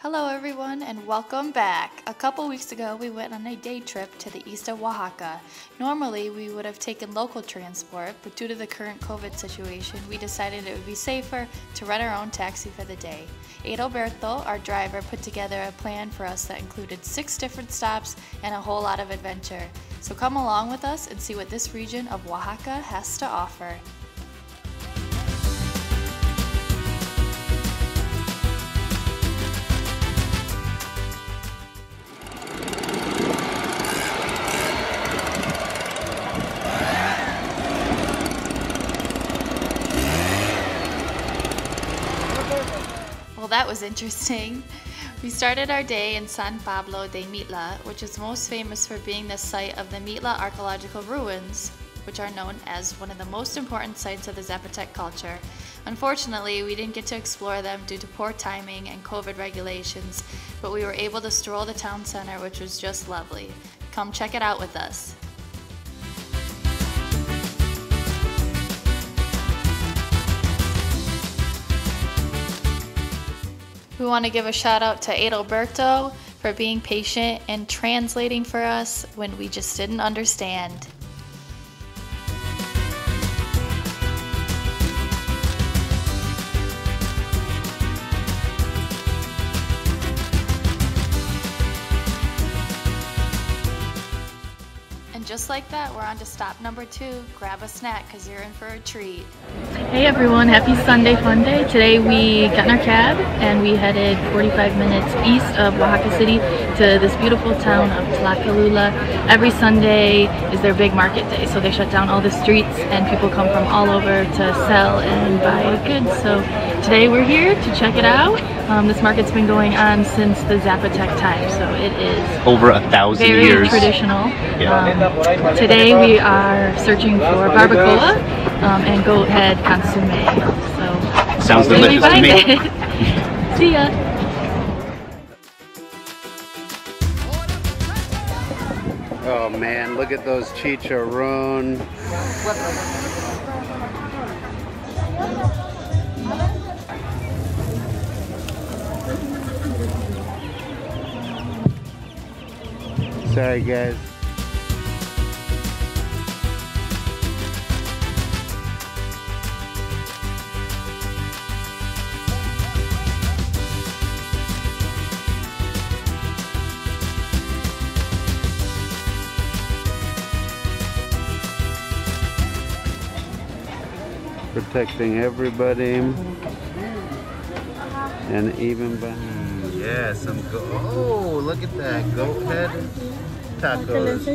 Hello everyone and welcome back. A couple weeks ago we went on a day trip to the east of Oaxaca. Normally we would have taken local transport, but due to the current COVID situation we decided it would be safer to rent our own taxi for the day. Adalberto, our driver, put together a plan for us that included 6 different stops and a whole lot of adventure. So come along with us and see what this region of Oaxaca has to offer. Well, that was interesting. We started our day in San Pablo de Mitla, which is most famous for being the site of the Mitla archaeological ruins, which are known as one of the most important sites of the Zapotec culture. Unfortunately, we didn't get to explore them due to poor timing and COVID regulations, but we were able to stroll the town center, which was just lovely. Come check it out with us. We want to give a shout out to Adalberto for being patient and translating for us when we just didn't understand. And just like that, we're on to stop number 2. Grab a snack because you're in for a treat. Hey everyone, happy Sunday fun day. Today we got in our cab and we headed 45 minutes east of Oaxaca City to this beautiful town of Tlacolula. Every Sunday is their big market day, so they shut down all the streets and people come from all over to sell and buy goods. So today we're here to check it out. This market's been going on since the Zapotec time, so it is over 1,000 years. Very traditional. Yeah. Today we are searching for barbacoa and goat head consomme. So sounds delicious to me. See ya. Oh man, look at those chicharron. Sorry guys. Protecting everybody and even behind. Yeah, some oh, look at that goat head tacos.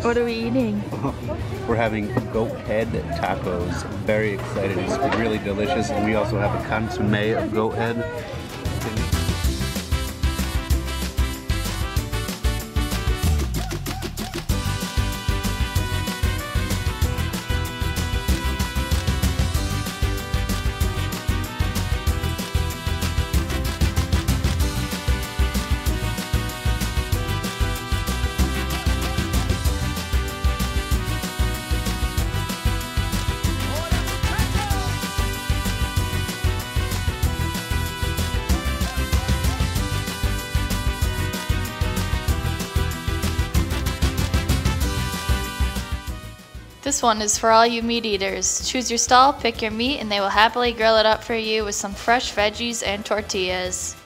What are we eating? We're having goat head tacos. Very excited. It's really delicious. And we also have a consomme of goat head. This one is for all you meat eaters. Choose your stall, pick your meat, and they will happily grill it up for you with some fresh veggies and tortillas.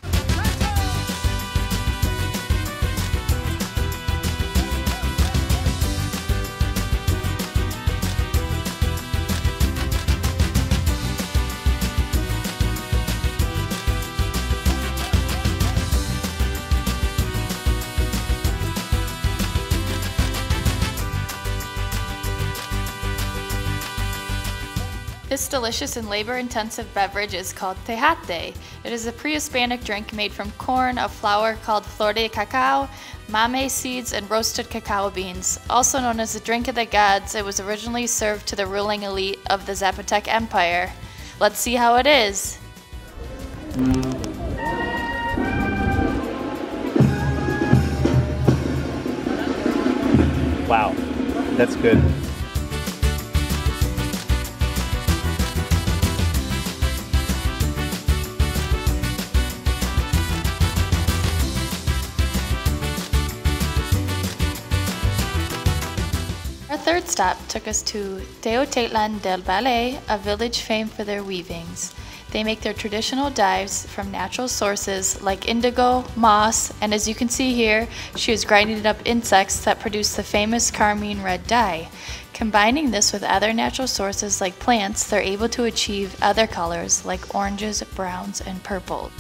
This delicious and labor-intensive beverage is called Tejate. It is a pre-Hispanic drink made from corn, a flour called flor de cacao, mame seeds, and roasted cacao beans. Also known as the drink of the gods, it was originally served to the ruling elite of the Zapotec Empire. Let's see how it is. Wow. That's good. Our third stop took us to Teotitlan Del Valle, a village famed for their weavings. They make their traditional dyes from natural sources like indigo, moss, and as you can see here, she is grinding up insects that produce the famous carmine red dye. Combining this with other natural sources like plants, they're able to achieve other colors like oranges, browns, and purple.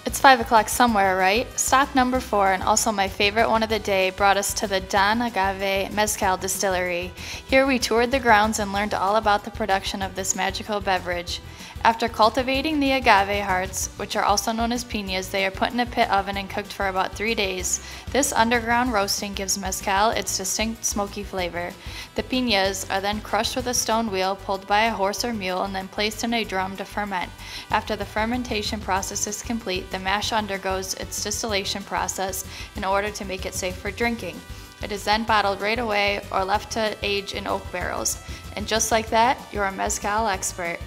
It's 5 o'clock somewhere, right? Stop number 4, and also my favorite one of the day, brought us to the Don Agave Mezcal Distillery. Here we toured the grounds and learned all about the production of this magical beverage. After cultivating the agave hearts, which are also known as piñas, they are put in a pit oven and cooked for about 3 days. This underground roasting gives mezcal its distinct smoky flavor. The piñas are then crushed with a stone wheel pulled by a horse or mule and then placed in a drum to ferment. After the fermentation process is complete, the mash undergoes its distillation process in order to make it safe for drinking. It is then bottled right away or left to age in oak barrels. And just like that, you're a mezcal expert.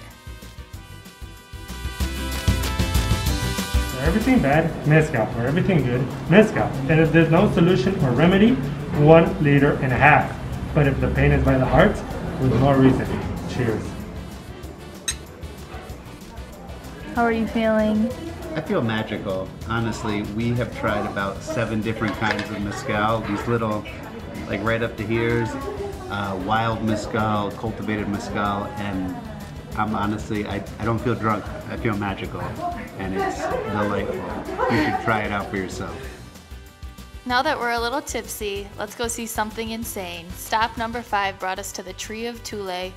For everything bad, mezcal. For everything good, mezcal. And if there's no solution or remedy, 1.5 liters. But if the pain is by the heart, with more reason. Cheers. How are you feeling? I feel magical. Honestly, we have tried about 7 different kinds of mezcal. These little, like right up to here's wild mezcal, cultivated mezcal, and I'm honestly, I don't feel drunk. I feel magical, and it's delightful. You should try it out for yourself. Now that we're a little tipsy, let's go see something insane. Stop number 5 brought us to the tree of Tule.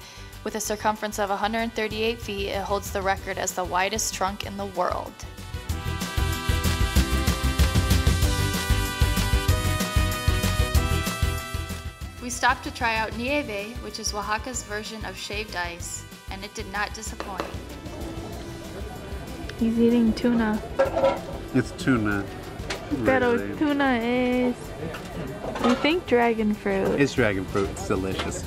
With a circumference of 138 feet, it holds the record as the widest trunk in the world. We stopped to try out Nieve, which is Oaxaca's version of shaved ice, and it did not disappoint. He's eating tuna. It's tuna. Pero Really. tuna is, we think dragon fruit. It's dragon fruit. It's delicious.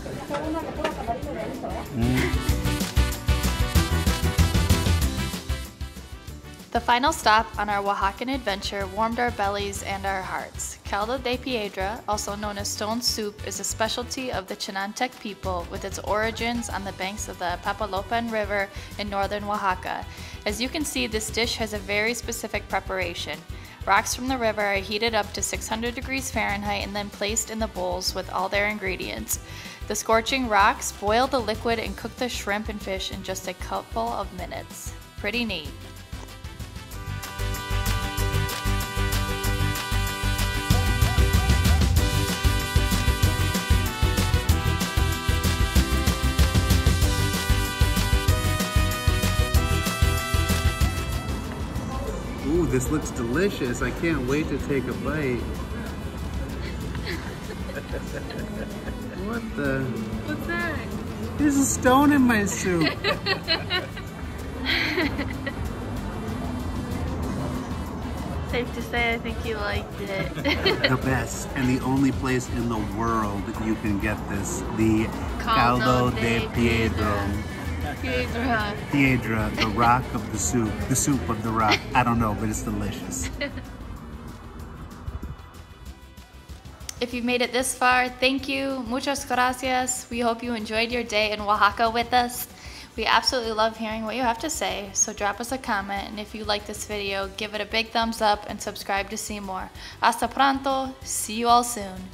The final stop on our Oaxacan adventure warmed our bellies and our hearts. Caldo De Piedra, also known as stone soup, is a specialty of the Chinantec people with its origins on the banks of the Papalopan River in northern Oaxaca. As you can see, this dish has a very specific preparation. Rocks from the river are heated up to 600 degrees Fahrenheit and then placed in the bowls with all their ingredients. The scorching rocks boil the liquid and cook the shrimp and fish in just a couple of minutes. Pretty neat. Ooh, this looks delicious. I can't wait to take a bite. What the? What's that? There's a stone in my soup. Safe to say, I think you liked it. The best and the only place in the world you can get this. The Caldo De Piedra. Piedra, the rock of the soup of the rock. I don't know, but it's delicious. If you've made it this far, thank you. Muchas gracias. We hope you enjoyed your day in Oaxaca with us. We absolutely love hearing what you have to say, so drop us a comment, and if you like this video, give it a big thumbs up and subscribe to see more. Hasta pronto. See you all soon.